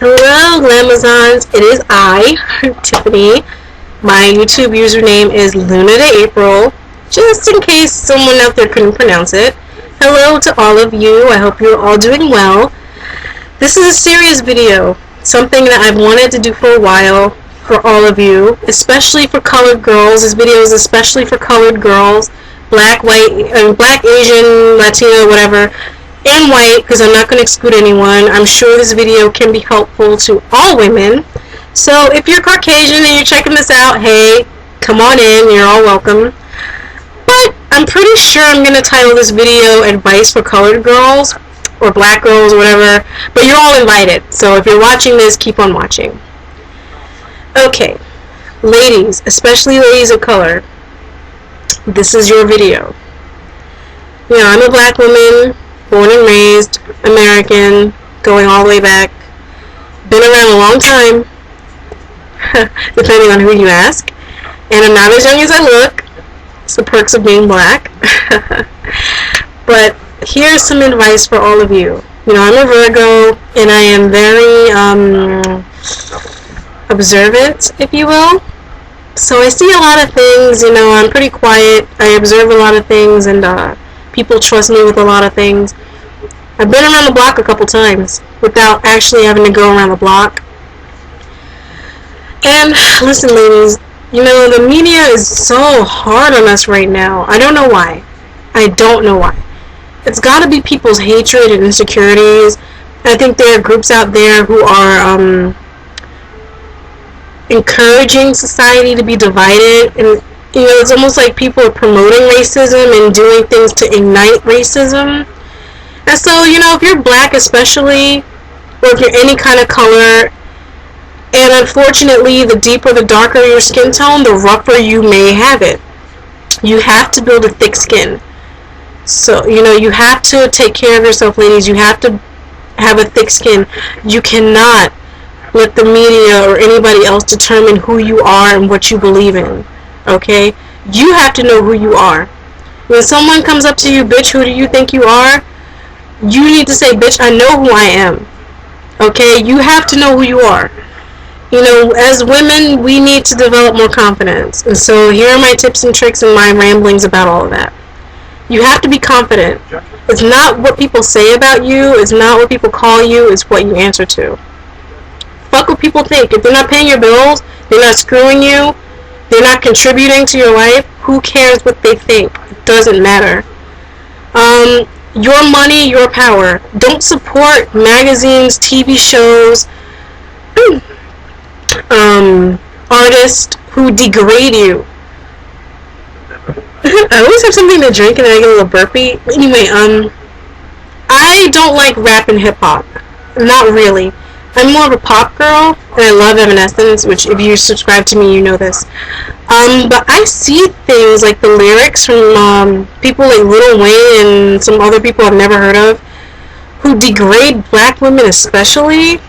Hello, Glamazons. It is I, Tiffany. My YouTube username is Luna de April, just in case someone out there couldn't pronounce it. Hello to all of you. I hope you're all doing well. This is a serious video, something that I've wanted to do for a while for all of you, especially for colored girls. This video is especially for colored girls, black, white, black, Asian, Latino, whatever, and white, because I'm not going to exclude anyone. I'm sure this video can be helpful to all women. So if you're Caucasian and you're checking this out, hey, come on in, you're all welcome. But I'm pretty sure I'm going to title this video Advice for Colored Girls, or Black Girls, or whatever, but you're all invited. So if you're watching this, keep on watching. Okay, ladies, especially ladies of color, this is your video. You know, I'm a black woman, born and raised, American, going all the way back. Been around a long time, depending on who you ask. And I'm not as young as I look. It's the perks of being black. But here's some advice for all of you. You know, I'm a Virgo, and I am very observant, if you will. So I see a lot of things. You know, I'm pretty quiet. I observe a lot of things, and people trust me with a lot of things. I've been around the block a couple times without actually having to go around the block. And listen, ladies, you know, the media is so hard on us right now. I don't know why. I don't know why. It's got to be people's hatred and insecurities. I think there are groups out there who are encouraging society to be divided, and you know, it's almost like people are promoting racism and doing things to ignite racism. And so, you know, if you're black especially, or if you're any kind of color, and unfortunately the deeper, the darker your skin tone, the rougher you may have it. You have to build a thick skin. So, you know, you have to take care of yourself, ladies. You have to have a thick skin. You cannot let the media or anybody else determine who you are and what you believe in. Okay? You have to know who you are. When someone comes up to you, bitch, who do you think you are? You need to say, bitch, I know who I am. Okay? You have to know who you are. You know, as women, we need to develop more confidence. And so here are my tips and tricks and my ramblings about all of that. You have to be confident. It's not what people say about you. It's not what people call you. It's what you answer to. Fuck what people think. If they're not paying your bills, they're not screwing you, they're not contributing to your life, who cares what they think? It doesn't matter. Your money, your power. Don't support magazines, TV shows, artists who degrade you. I always have something to drink and then I get a little burpy. Anyway, I don't like rap and hip hop. Not really. I'm more of a pop girl, and I love Evanescence, which if you subscribe to me, you know this. But I see things like the lyrics from people like Lil Wayne and some other people I've never heard of, who degrade black women especially.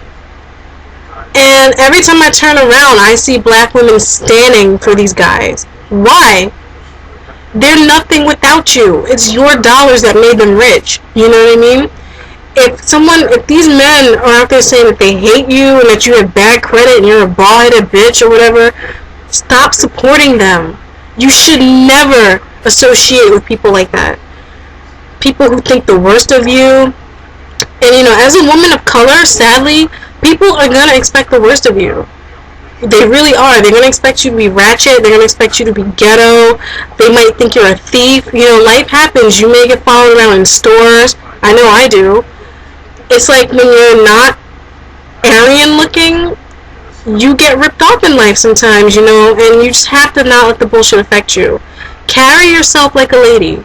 And every time I turn around, I see black women standing for these guys. Why? They're nothing without you. It's your dollars that made them rich. You know what I mean? If these men are out there saying that they hate you and that you have bad credit and you're a bald-headed bitch or whatever, stop supporting them. You should never associate with people like that. People who think the worst of you. And you know, as a woman of color, sadly, people are going to expect the worst of you. They really are. They're going to expect you to be ratchet. They're going to expect you to be ghetto. They might think you're a thief. You know, life happens. You may get followed around in stores. I know I do. It's like when you're not Aryan looking, you get ripped off in life sometimes, you know, and you just have to not let the bullshit affect you. Carry yourself like a lady.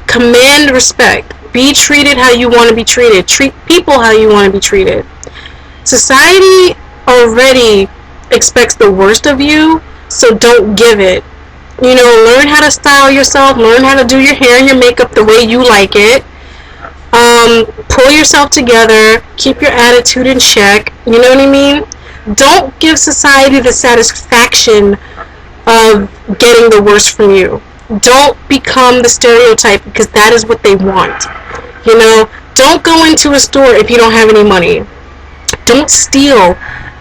Command respect. Be treated how you want to be treated. Treat people how you want to be treated. Society already expects the worst of you, so don't give it. You know, learn how to style yourself. Learn how to do your hair and your makeup the way you like it. Pull yourself together, keep your attitude in check, you know what I mean? Don't give society the satisfaction of getting the worst from you. Don't become the stereotype, because that is what they want. You know, don't go into a store if you don't have any money. Don't steal.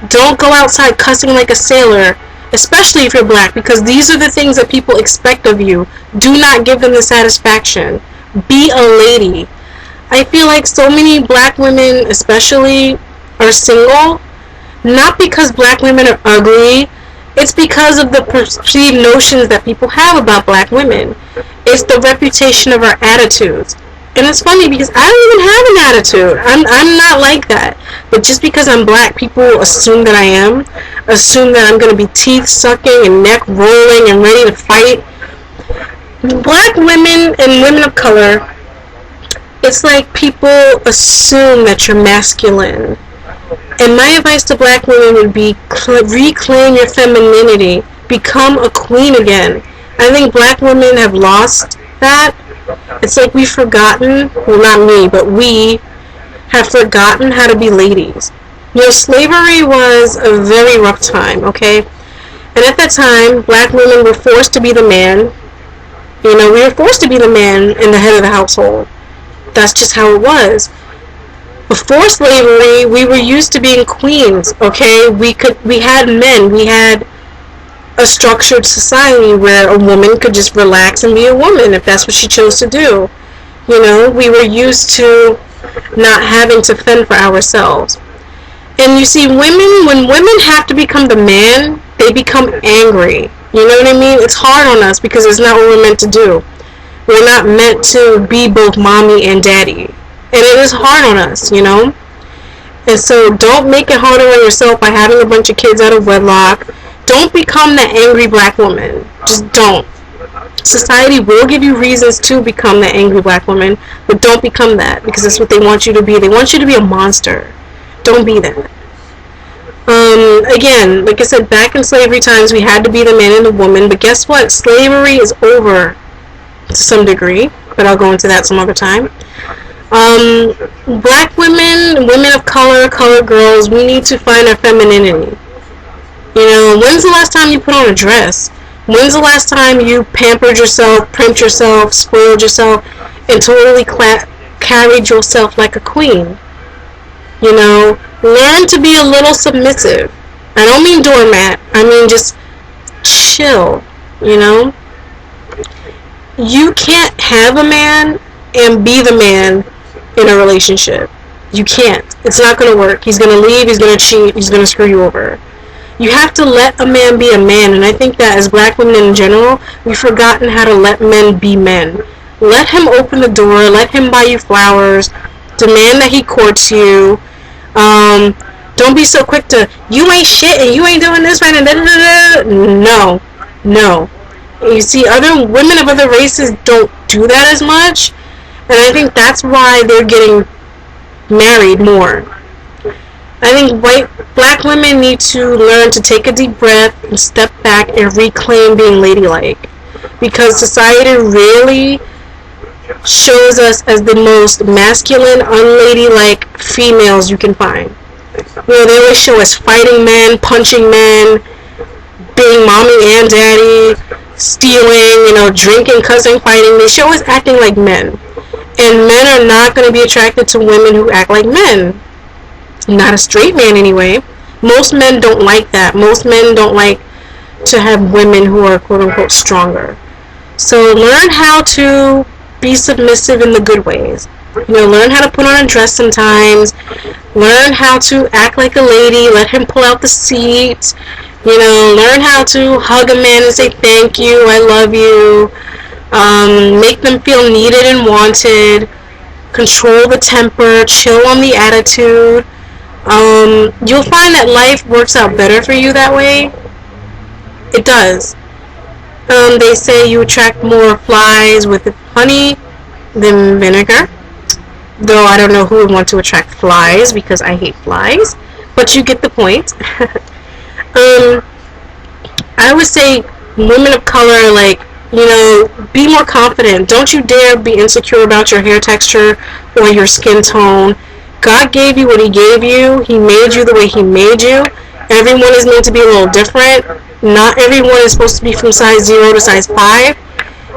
Don't go outside cussing like a sailor, especially if you're black, because these are the things that people expect of you. Do not give them the satisfaction. Be a lady. I feel like so many black women, especially, are single, not because black women are ugly. It's because of the perceived notions that people have about black women. It's the reputation of our attitudes. And it's funny because I don't even have an attitude. I'm not like that. But just because I'm black, people assume that I am. Assume that I'm going to be teeth sucking and neck rolling and ready to fight. Black women and women of color, it's like people assume that you're masculine. And my advice to black women would be reclaim your femininity. Become a queen again. I think black women have lost that. It's like we've forgotten, well, not me, but we have forgotten how to be ladies. You know, slavery was a very rough time, okay? And at that time, black women were forced to be the man. You know, we were forced to be the man and the head of the household. That's just how it was. Before slavery, we were used to being queens, okay? We had men, we had a structured society where a woman could just relax and be a woman if that's what she chose to do. You know, we were used to not having to fend for ourselves. And you see, when women have to become the man, they become angry. You know what I mean? It's hard on us because it's not what we're meant to do. We're not meant to be both mommy and daddy. And it is hard on us, you know? And so don't make it harder on yourself by having a bunch of kids out of wedlock. Don't become that angry black woman. Just don't. Society will give you reasons to become that angry black woman, but don't become that because that's what they want you to be. They want you to be a monster. Don't be that. Again, like I said, back in slavery times, we had to be the man and the woman, but guess what? Slavery is over to some degree, but I'll go into that some other time. Black women, women of color, colored girls, we need to find our femininity. You know, when's the last time you put on a dress? When's the last time you pampered yourself, primped yourself, spoiled yourself, and totally carried yourself like a queen? You know, learn to be a little submissive. I don't mean doormat. I mean just chill, you know? You can't have a man and be the man in a relationship. You can't. It's not going to work. He's going to leave. He's going to cheat. He's going to screw you over. You have to let a man be a man, and I think that as black women in general, we've forgotten how to let men be men. Let him open the door. Let him buy you flowers. Demand that he courts you. Don't be so quick to, you ain't shit and you ain't doing this right and da da da da. No. You see, other women of other races don't do that as much, and I think that's why they're getting married more. I think black women need to learn to take a deep breath and step back and reclaim being ladylike, because society really shows us as the most masculine, unladylike females you can find. You know, they always show us fighting men, punching men, being mommy and daddy, stealing, you know, drinking, cussing, fighting. They show us acting like men. And men are not going to be attracted to women who act like men. Not a straight man anyway. Most men don't like that. Most men don't like to have women who are quote-unquote stronger. So learn how to be submissive in the good ways. You know, learn how to put on a dress sometimes. Learn how to act like a lady. Let him pull out the seat. You know, learn how to hug a man and say thank you, I love you. Make them feel needed and wanted. Control the temper. Chill on the attitude. You'll find that life works out better for you that way. It does. They say you attract more flies with honey than vinegar. Though I don't know who would want to attract flies because I hate flies. But you get the point. I would say women of color, like, you know, be more confident. Don't you dare be insecure about your hair texture or your skin tone. God gave you what he gave you. He made you the way he made you. Everyone is meant to be a little different. Not everyone is supposed to be from size 0 to size 5.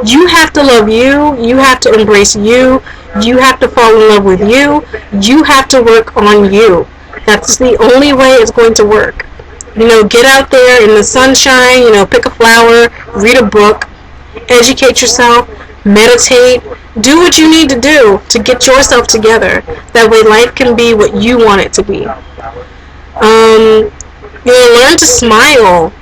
You have to love you. You have to embrace you. You have to fall in love with you. You have to work on you. That's the only way it's going to work. You know, get out there in the sunshine, you know, pick a flower, read a book, educate yourself, meditate, do what you need to do to get yourself together. That way life can be what you want it to be. You know, learn to smile.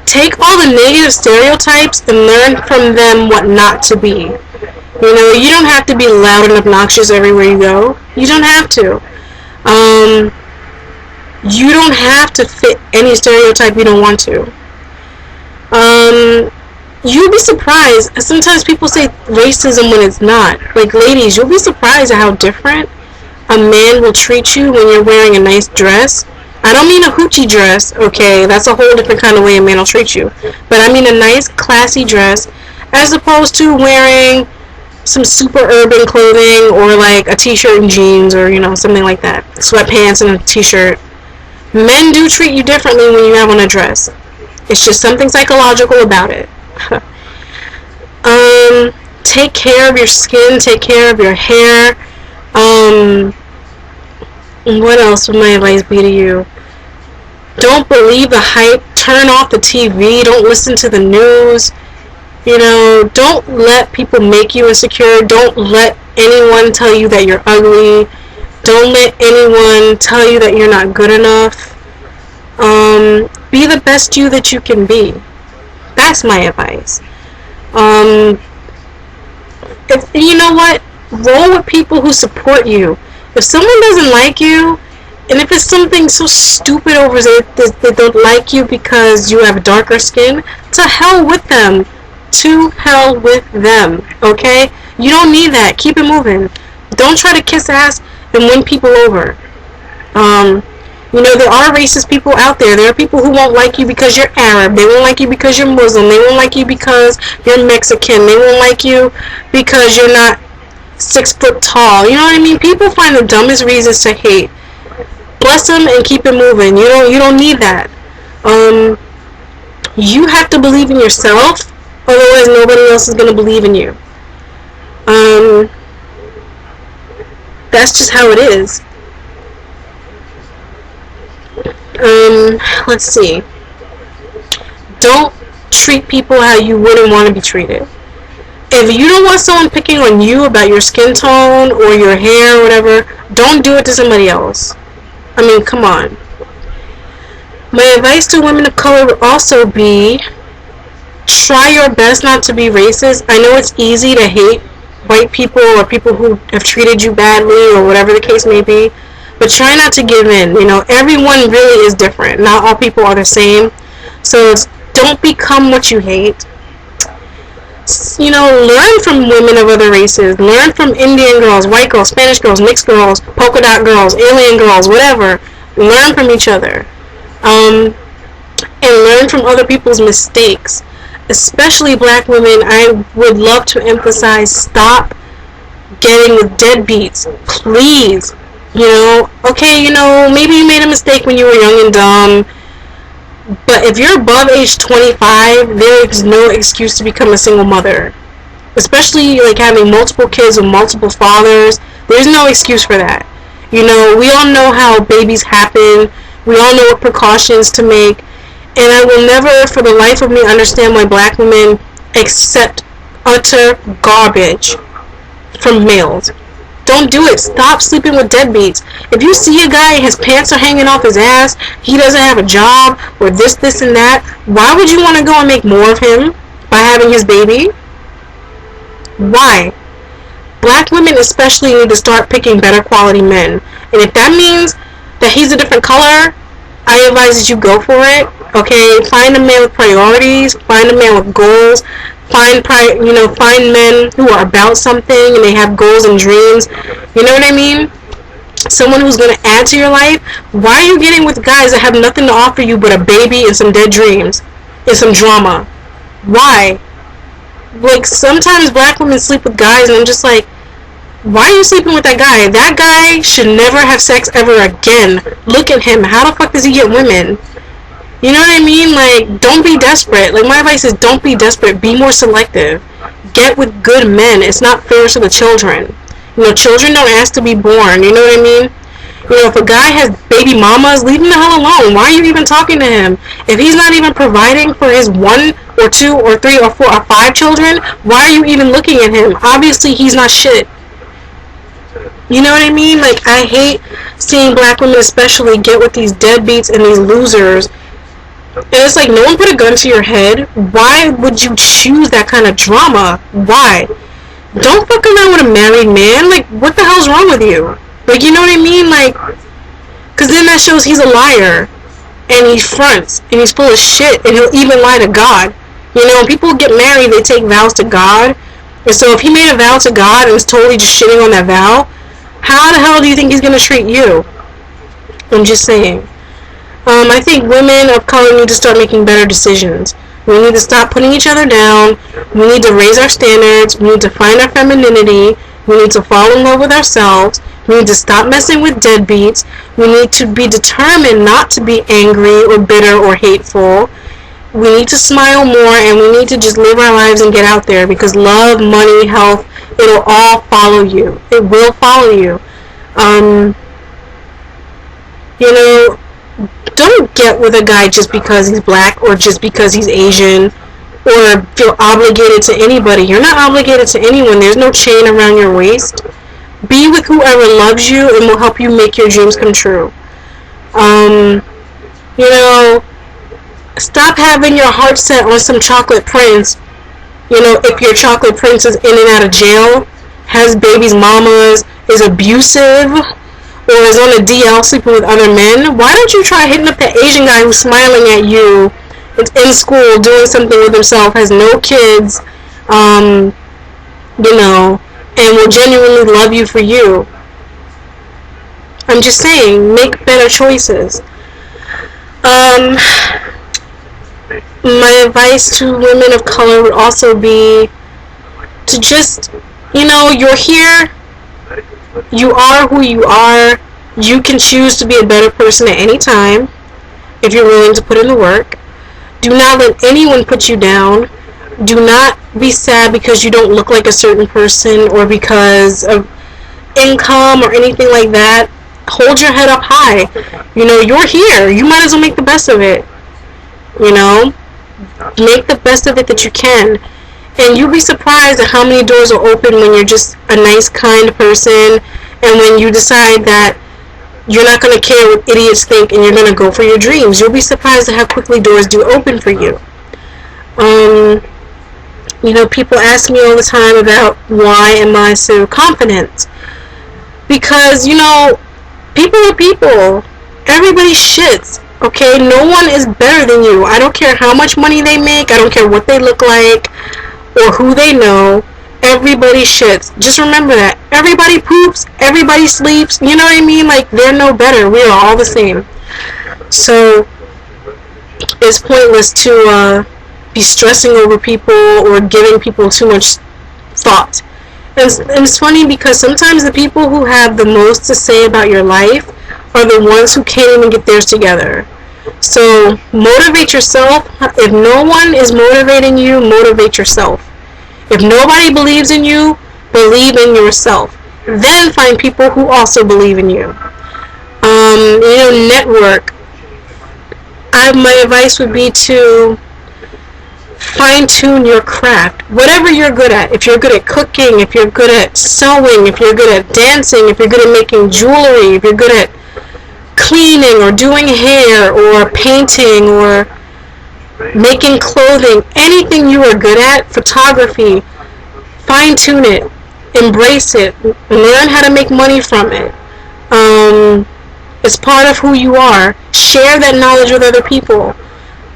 Take all the negative stereotypes and learn from them what not to be. You know, you don't have to be loud and obnoxious everywhere you go. You don't have to. You don't have to fit any stereotype you don't want to. You'll be surprised. Sometimes people say racism when it's not. Like, ladies, you'll be surprised at how different a man will treat you when you're wearing a nice dress. I don't mean a hoochie dress, okay? That's a whole different kind of way a man will treat you. But I mean a nice, classy dress, as opposed to wearing some super urban clothing or like a t-shirt and jeans or, you know, something like that. Sweatpants and a t-shirt. Men do treat you differently when you have on a dress. It's just something psychological about it. Take care of your skin, take care of your hair. What else would my advice be to you? Don't believe the hype. Turn off the TV. Don't listen to the news. You know, don't let people make you insecure. Don't let anyone tell you that you're ugly. Don't let anyone tell you that you're not good enough. Be the best you that you can be. That's my advice. If you know what, roll with people who support you. If someone doesn't like you, and if it's something so stupid over there that they don't like you because you have darker skin, to hell with them. To hell with them. Okay? You don't need that. Keep it moving. Don't try to kiss ass and win people over. You know, there are racist people out there. There are people who won't like you because you're Arab. They won't like you because you're Muslim. They won't like you because you're Mexican. They won't like you because you're not 6 foot tall. You know what I mean? People find the dumbest reasons to hate. Bless them and keep it moving. You don't need that. You have to believe in yourself. Otherwise, nobody else is going to believe in you. That's just how it is. Let's see. Don't treat people how you wouldn't want to be treated. If you don't want someone picking on you about your skin tone or your hair or whatever, don't do it to somebody else. I mean, come on. My advice to women of color would also be, try your best not to be racist. I know it's easy to hate white people or people who have treated you badly or whatever the case may be, but try not to give in. You know, everyone really is different. Not all people are the same. So don't become what you hate. You know, learn from women of other races. Learn from Indian girls, white girls, Spanish girls, mixed girls, polka dot girls, alien girls, whatever. Learn from each other. And learn from other people's mistakes. Especially black women, I would love to emphasize, stop getting with deadbeats. Please. You know, okay, you know, maybe you made a mistake when you were young and dumb. But if you're above age 25, there is no excuse to become a single mother. Especially like having multiple kids with multiple fathers. There's no excuse for that. You know, we all know how babies happen. We all know what precautions to make. And I will never for the life of me understand why black women accept utter garbage from males. Don't do it. Stop sleeping with deadbeats. If you see a guy, his pants are hanging off his ass, he doesn't have a job, or this, and that, why would you want to go and make more of him by having his baby? Why? Black women especially need to start picking better quality men. And if that means that he's a different color, I advise that you go for it. Okay? Find a man with priorities. Find a man with goals. Find men who are about something and they have goals and dreams. You know what I mean? Someone who's going to add to your life. Why are you getting with guys that have nothing to offer you but a baby and some dead dreams and some drama? Why? Like, sometimes black women sleep with guys and I'm just like, why are you sleeping with that guy? That guy should never have sex ever again. Look at him. How the fuck does he get women? You know what I mean? Like, don't be desperate. Like, my advice is don't be desperate. Be more selective. Get with good men. It's not fair to the children. You know, children don't ask to be born. You know what I mean? You know, if a guy has baby mamas, leave him the hell alone. Why are you even talking to him? If he's not even providing for his 1 or 2 or 3 or 4 or 5 children, why are you even looking at him? Obviously, he's not shit. You know what I mean? Like, I hate seeing black women especially get with these deadbeats and these losers. And it's like, no one put a gun to your head. Why would you choose that kind of drama? Why? Don't fuck around with a married man. Like, what the hell's wrong with you? Like, you know what I mean? Like, because then that shows he's a liar. And he fronts. And he's full of shit. And he'll even lie to God. You know, when people get married, they take vows to God. And so if he made a vow to God and was totally just shitting on that vow, how the hell do you think he's going to treat you? I'm just saying. I think women of color need to start making better decisions. We need to stop putting each other down. We need to raise our standards. We need to find our femininity. We need to fall in love with ourselves. We need to stop messing with deadbeats. We need to be determined not to be angry or bitter or hateful. We need to smile more, and we need to just live our lives and get out there, because love, money, health, it'll all follow you. It will follow you. You know, don't get with a guy just because he's black or just because he's Asian or feel obligated to anybody. You're not obligated to anyone. There's no chain around your waist. Be with whoever loves you and will help you make your dreams come true. You know, stop having your heart set on some chocolate prince. You know, if your chocolate prince is in and out of jail, has babies, mamas, is abusive, or is on a DL sleeping with other men, why don't you try hitting up that Asian guy who's smiling at you, in school, doing something with himself, has no kids, you know, and will genuinely love you for you. I'm just saying, make better choices. My advice to women of color would also be to just, you know, you're here, you are who you are, you can choose to be a better person at any time if you're willing to put in the work. Do not let anyone put you down. Do not be sad because you don't look like a certain person or because of income or anything like that. Hold your head up high. You know, you're here. You might as well make the best of it. You know? Make the best of it that you can. And you'll be surprised at how many doors will open when you're just a nice, kind person, and when you decide that you're not going to care what idiots think and you're going to go for your dreams. You'll be surprised at how quickly doors do open for you. You know, people ask me all the time about why am I so confident. Because, you know, people are people. Everybody shits. Okay? No one is better than you. I don't care how much money they make. I don't care what they look like or who they know. Everybody shits. Just remember that. Everybody poops. Everybody sleeps. You know what I mean? Like, they're no better. We are all the same. So, it's pointless to be stressing over people or giving people too much thought. And it's funny because sometimes the people who have the most to say about your life are the ones who can't even get theirs together. So, motivate yourself. If no one is motivating you, motivate yourself. If nobody believes in you, believe in yourself. Then find people who also believe in you. You know, network. My advice would be to fine-tune your craft. Whatever you're good at. If you're good at cooking, if you're good at sewing, if you're good at dancing, if you're good at making jewelry, if you're good at cleaning or doing hair or painting or making clothing, anything you are good at, photography, fine-tune it, embrace it, learn how to make money from it. It's part of who you are. Share that knowledge with other people.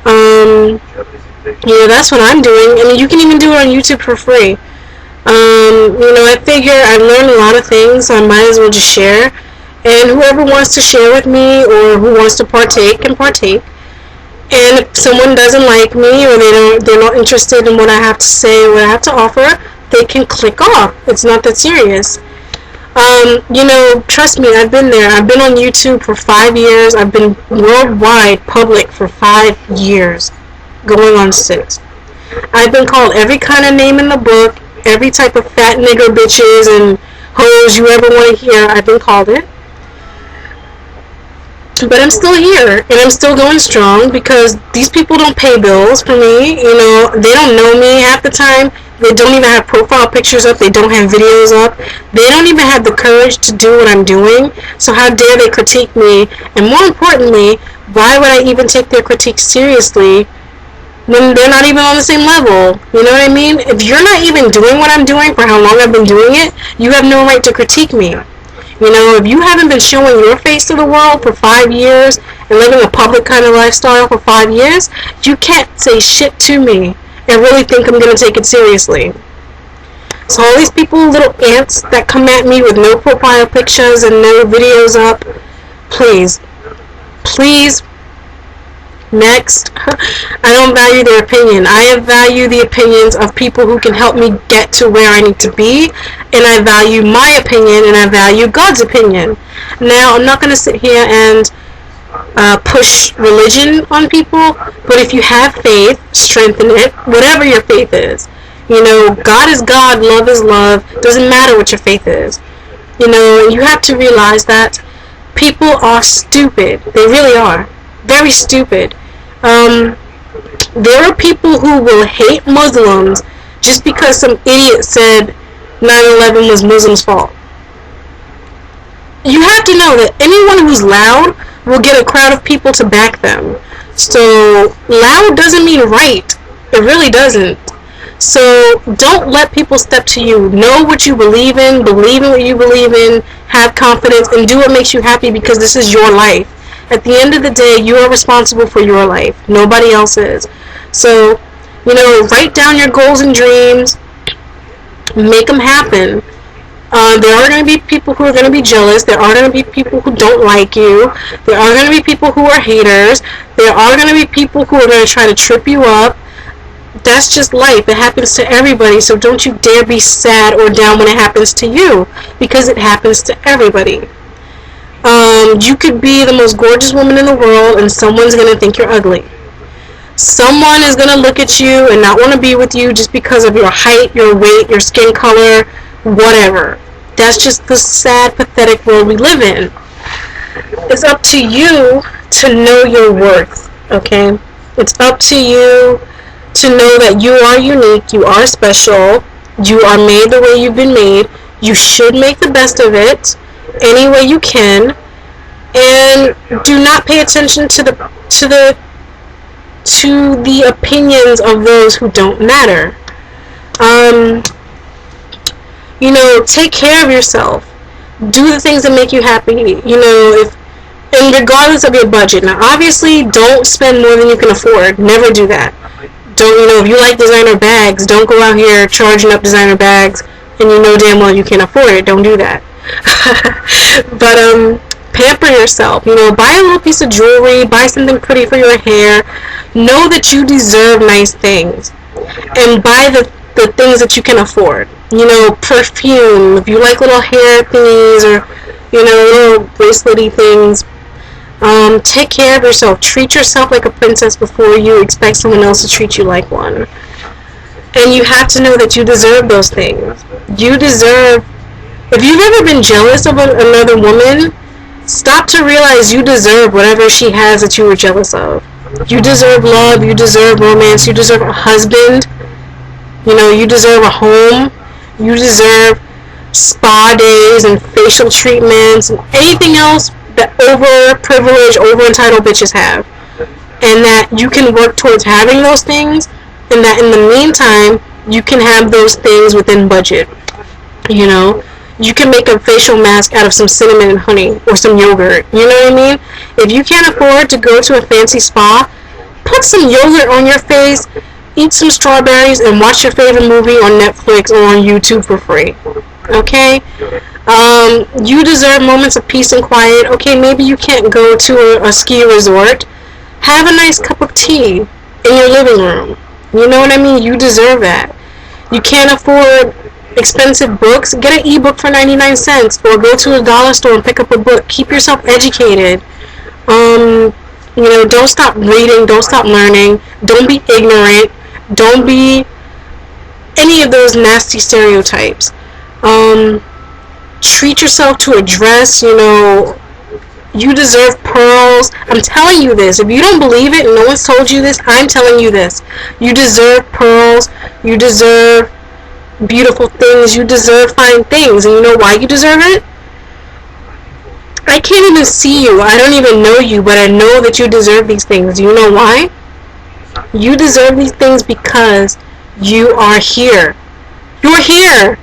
You know, that's what I'm doing. I mean, you can even do it on YouTube for free. You know, I figure I've learned a lot of things, so I might as well just share. And whoever wants to share with me or who wants to partake can partake. And if someone doesn't like me or they're not interested in what I have to say or what I have to offer, they can click off. It's not that serious. You know, trust me, I've been there. I've been on YouTube for 5 years. I've been worldwide public for 5 years, going on 6. I've been called every kind of name in the book, every type of fat nigger bitches and hoes you ever want to hear. I've been called it. But I'm still here, and I'm still going strong because these people don't pay bills for me. You know, they don't know me half the time. They don't even have profile pictures up. They don't have videos up. They don't even have the courage to do what I'm doing. So how dare they critique me? And more importantly, why would I even take their critique seriously when they're not even on the same level? You know what I mean? If you're not even doing what I'm doing for how long I've been doing it, you have no right to critique me. You know, if you haven't been showing your face to the world for 5 years and living a public kind of lifestyle for 5 years, you can't say shit to me and really think I'm going to take it seriously. So all these people, little ants that come at me with no profile pictures and no videos up, please, next. I don't value their opinion. I value the opinions of people who can help me get to where I need to be, and I value my opinion, and I value God's opinion. Now, I'm not going to sit here and push religion on people, but if you have faith, strengthen it, whatever your faith is. You know, God is God, love is love. Doesn't matter what your faith is. You know, you have to realize that people are stupid. They really are. Very stupid. There are people who will hate Muslims just because some idiot said 9/11 was Muslims' fault. You have to know that anyone who's loud will get a crowd of people to back them. So, loud doesn't mean right. It really doesn't. So, don't let people step to you. Know what you believe in what you believe in, have confidence, and do what makes you happy because this is your life. At the end of the day, you are responsible for your life. Nobody else is. So, you know, write down your goals and dreams. Make them happen. There are going to be people who are going to be jealous. There are going to be people who don't like you. There are going to be people who are haters. There are going to be people who are going to try to trip you up. That's just life. It happens to everybody. So don't you dare be sad or down when it happens to you, because it happens to everybody. You could be the most gorgeous woman in the world and someone's going to think you're ugly. Someone is going to look at you and not want to be with you just because of your height, your weight, your skin color, whatever. That's just the sad, pathetic world we live in. It's up to you to know your worth, okay? It's up to you to know that you are unique, you are special, you are made the way you've been made. You should make the best of it any way you can, and do not pay attention to the opinions of those who don't matter. You know, take care of yourself. Do the things that make you happy. You know, and regardless of your budget. Now, obviously, don't spend more than you can afford. Never do that. Don't, you know, if you like designer bags, don't go out here charging up designer bags and you know damn well you can't afford it. Don't do that. But, pamper yourself. You know, buy a little piece of jewelry, buy something pretty for your hair. Know that you deserve nice things. And buy the things that you can afford. You know, perfume, if you like little hair thingies or, you know, little bracelet-y things. Take care of yourself. Treat yourself like a princess before you expect someone else to treat you like one. And you have to know that you deserve those things. You deserve... If you've ever been jealous of another woman, stop to realize you deserve whatever she has that you were jealous of. You deserve love. You deserve romance. You deserve a husband. You know, you deserve a home. You deserve spa days and facial treatments and anything else that over-privileged, over-entitled bitches have. And that you can work towards having those things, and that in the meantime, you can have those things within budget. You know? You can make a facial mask out of some cinnamon and honey or some yogurt. You know what I mean? If you can't afford to go to a fancy spa, put some yogurt on your face, eat some strawberries, and watch your favorite movie on Netflix or on YouTube for free. Okay? You deserve moments of peace and quiet. Okay, maybe you can't go to a ski resort. Have a nice cup of tea in your living room. You know what I mean? You deserve that. You can't afford expensive books. Get an ebook for 99 cents or go to a dollar store and pick up a book. Keep yourself educated. You know, don't stop reading. Don't stop learning. Don't be ignorant. Don't be any of those nasty stereotypes. treat yourself to a dress, you know. You deserve pearls. I'm telling you this. If you don't believe it and no one's told you this, I'm telling you this. You deserve pearls. You deserve beautiful things. You deserve fine things. And you know why you deserve it? I can't even see you. I don't even know you, but I know that you deserve these things. You know why? You deserve these things because you are here. You're here.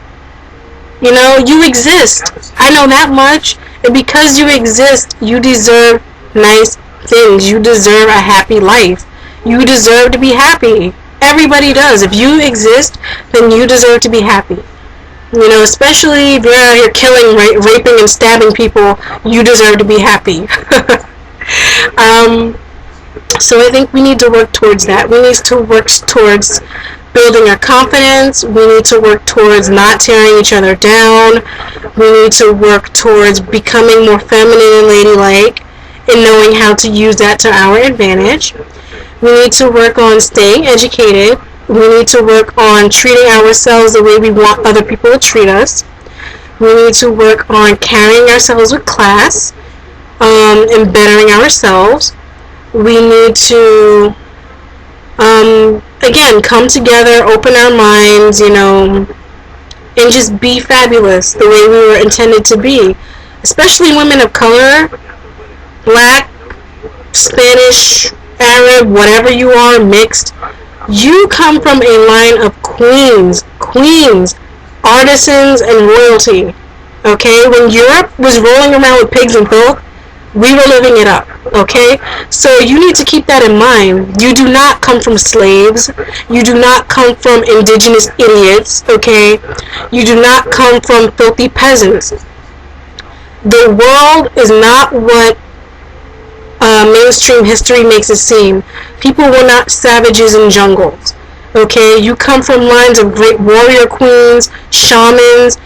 You know, you exist. I know that much. And because you exist, you deserve nice things. You deserve a happy life. You deserve to be happy. Everybody does. If you exist, then you deserve to be happy. You know, especially if you're out here killing, raping, and stabbing people, you deserve to be happy. So I think we need to work towards that. We need to work towards building our confidence. We need to work towards not tearing each other down. We need to work towards becoming more feminine and ladylike and knowing how to use that to our advantage. We need to work on staying educated. We need to work on treating ourselves the way we want other people to treat us. We need to work on carrying ourselves with class and bettering ourselves. We need to, again, come together, open our minds, you know, and just be fabulous the way we were intended to be. Especially women of color, black, Spanish, Arab, whatever you are, mixed. You come from a line of queens, artisans, and royalty. Okay? When Europe was rolling around with pigs and filth, we were living it up. Okay? So you need to keep that in mind. You do not come from slaves. You do not come from indigenous idiots. Okay? You do not come from filthy peasants. The world is not what mainstream history makes it seem. People were not savages in jungles. Okay? You come from lines of great warrior queens, shamans,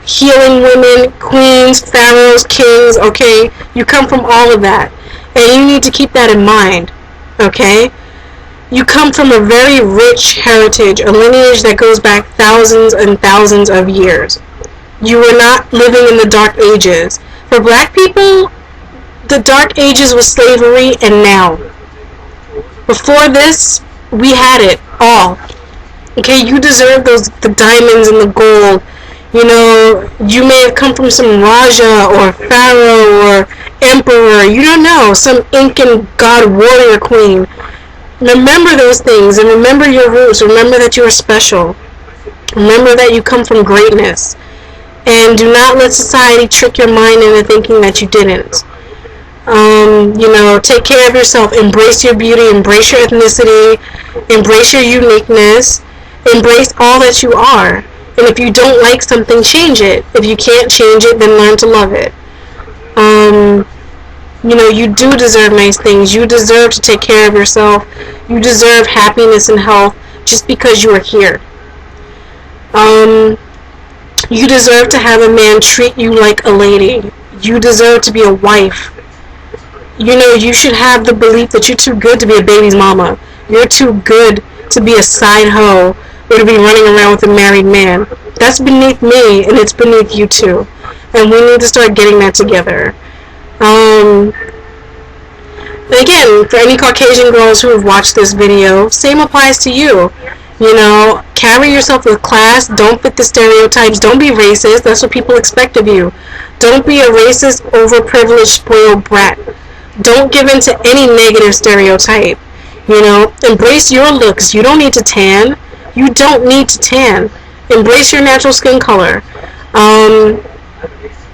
healing women, queens, pharaohs, kings. Okay? You come from all of that. And you need to keep that in mind. Okay? You come from a very rich heritage, a lineage that goes back thousands and thousands of years. You were not living in the dark ages. For black people, the dark ages was slavery, and now. Before this, we had it all. Okay, you deserve the diamonds and the gold. You know, you may have come from some Raja or Pharaoh or Emperor. You don't know, some Incan god warrior queen. Remember those things and remember your roots. Remember that you are special. Remember that you come from greatness. And do not let society trick your mind into thinking that you didn't. You know, take care of yourself. Embrace your beauty. Embrace your ethnicity. Embrace your uniqueness. Embrace all that you are. And if you don't like something, change it. If you can't change it, then learn to love it. You know, you do deserve nice things. You deserve to take care of yourself. You deserve happiness and health just because you are here. You deserve to have a man treat you like a lady. You deserve to be a wife. You know, you should have the belief that you're too good to be a baby's mama. You're too good to be a side hoe or to be running around with a married man. That's beneath me, and it's beneath you too. And we need to start getting that together. Again, for any Caucasian girls who have watched this video, same applies to you. You know, carry yourself with class. Don't fit the stereotypes. Don't be racist. That's what people expect of you. Don't be a racist, overprivileged, spoiled brat. Don't give in to any negative stereotype. You know, embrace your looks. You don't need to tan. You don't need to tan. Embrace your natural skin color.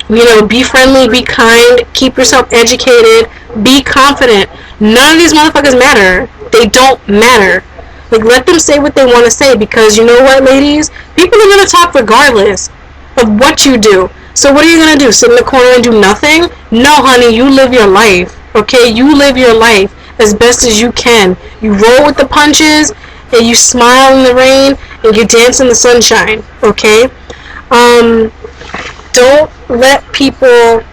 You know, be friendly, be kind, keep yourself educated, be confident. None of these motherfuckers matter. They don't matter. Like, let them say what they want to say, because you know what, ladies? People are going to talk regardless of what you do. So what are you going to do? Sit in the corner and do nothing? No, honey, you live your life. Okay? You live your life as best as you can. You roll with the punches, and you smile in the rain, and you dance in the sunshine. Okay? Don't let people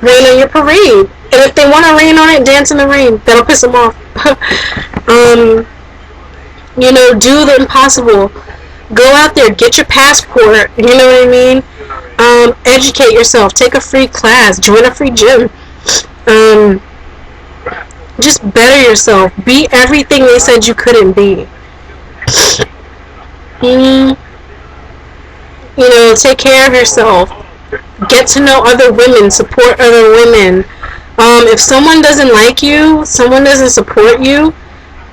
rain on your parade. And if they want to rain on it, dance in the rain. That'll piss them off. You know, do the impossible. Go out there, get your passport. You know what I mean? Educate yourself. Take a free class. Join a free gym. Just better yourself. Be everything they said you couldn't be. Take care of yourself. Get to know other women. Support other women. If someone doesn't like you, someone doesn't support you,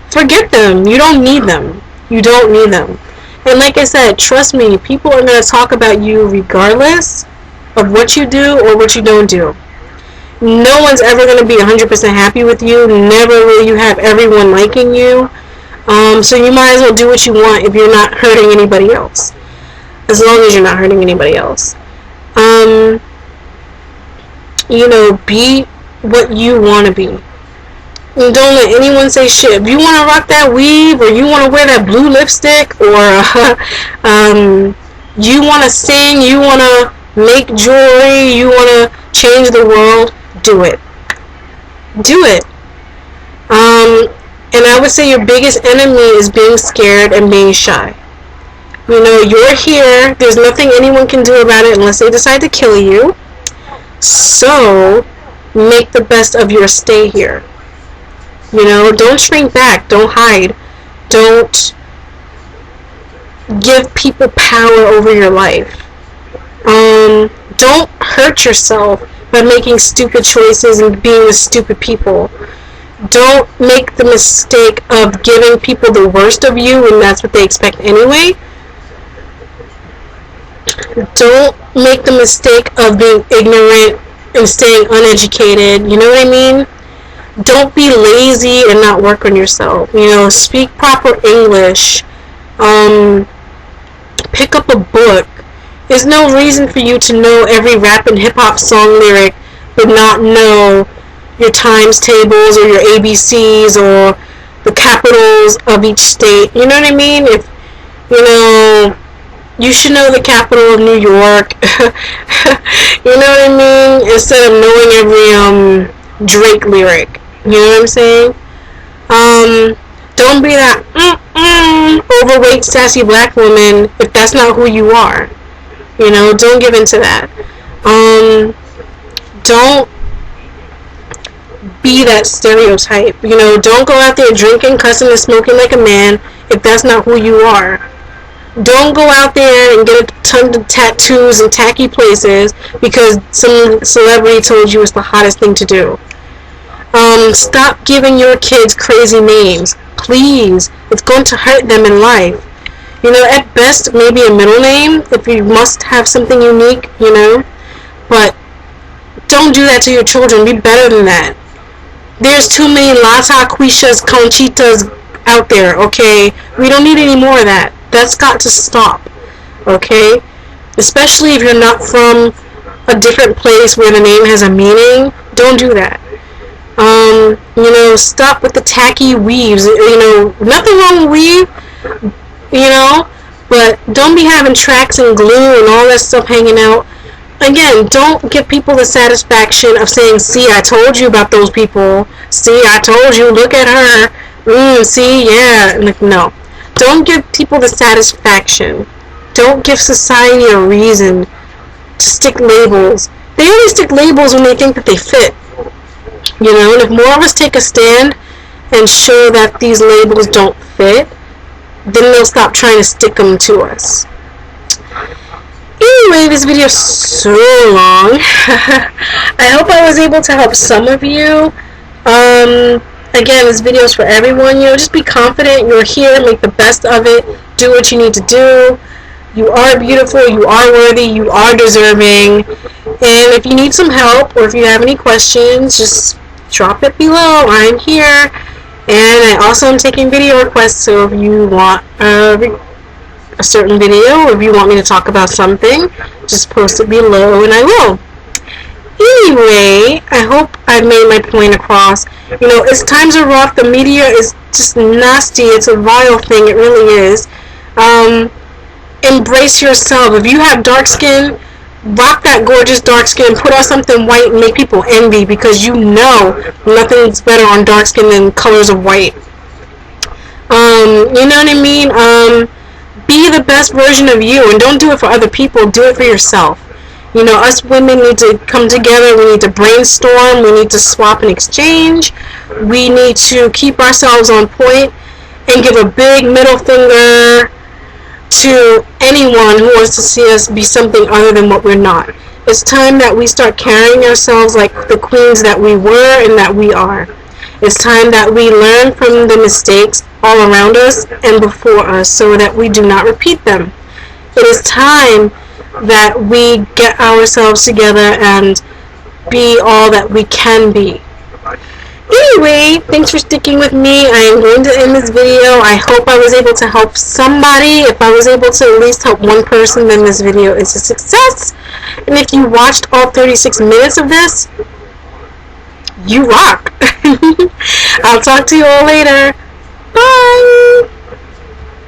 forget them. You don't need them. You don't need them. And like I said, trust me, people are going to talk about you regardless of what you do or what you don't do. No one's ever going to be 100% happy with you. Never will you have everyone liking you. So you might as well do what you want if you're not hurting anybody else. As long as you're not hurting anybody else. Be what you want to be. And don't let anyone say shit. If you want to rock that weave, or you want to wear that blue lipstick, or you want to sing, you want to make jewelry, you want to change the world, do it. Do it. And I would say your biggest enemy is being scared and being shy. You're here. There's nothing anyone can do about it unless they decide to kill you. So, make the best of your stay here. Don't shrink back. Don't hide. Don't give people power over your life. Don't hurt yourself by making stupid choices and being with stupid people. Don't make the mistake of giving people the worst of you when that's what they expect anyway. Don't make the mistake of being ignorant and staying uneducated. You know what I mean? Don't be lazy and not work on yourself. Speak proper English. Pick up a book. There's no reason for you to know every rap and hip-hop song lyric but not know your times tables or your ABCs or the capitals of each state. You know what I mean? If, you should know the capital of New York. You know what I mean? Instead of knowing every Drake lyric. You know what I'm saying? Don't be that overweight, sassy black woman if that's not who you are. Don't give into that. Don't be that stereotype. Don't go out there drinking, cussing, and smoking like a man if that's not who you are. Don't go out there and get a ton of tattoos and tacky places because some celebrity told you it's the hottest thing to do. Stop giving your kids crazy names. Please. It's going to hurt them in life. At best, maybe a middle name if you must have something unique, But don't do that to your children. Be better than that. There's too many Lata, Quishas, Conchitas out there, okay? We don't need any more of that. That's got to stop, okay? Especially if you're not from a different place where the name has a meaning. Don't do that. Stop with the tacky weaves. Nothing wrong with weave, but don't be having tracks and glue and all that stuff hanging out. Again, don't give people the satisfaction of saying, see, I told you about those people. See, I told you, look at her. See, yeah. No. Don't give people the satisfaction. Don't give society a reason to stick labels. They only stick labels when they think that they fit. And if more of us take a stand and show that these labels don't fit, then they'll stop trying to stick them to us. Anyway, this video is so long. I hope I was able to help some of you. Again, this video is for everyone. Just be confident. You're here. Make the best of it. Do what you need to do. You are beautiful. You are worthy. You are deserving. And if you need some help or if you have any questions, just drop it below. I'm here. And I also am taking video requests. So if you want a certain video, or if you want me to talk about something, just post it below and I will. Anyway, I hope I've made my point across. As times are rough, the media is just nasty. It's a vile thing. It really is. Embrace yourself. If you have dark skin, rock that gorgeous dark skin. Put on something white and make people envy because nothing's better on dark skin than colors of white. You know what I mean? Be the best version of you, and don't do it for other people. Do it for yourself. You know, us women need to come together. We need to brainstorm. We need to swap and exchange. We need to keep ourselves on point and give a big middle finger to anyone who wants to see us be something other than what we're not. It's time that we start carrying ourselves like the queens that we were and that we are. It's time that we learn from the mistakes all around us and before us so that we do not repeat them. It is time that we get ourselves together and be all that we can be. Anyway, thanks for sticking with me. I am going to end this video. I hope I was able to help somebody. If I was able to at least help one person, then this video is a success. And if you watched all 36 minutes of this, you rock. I'll talk to you all later. Bye.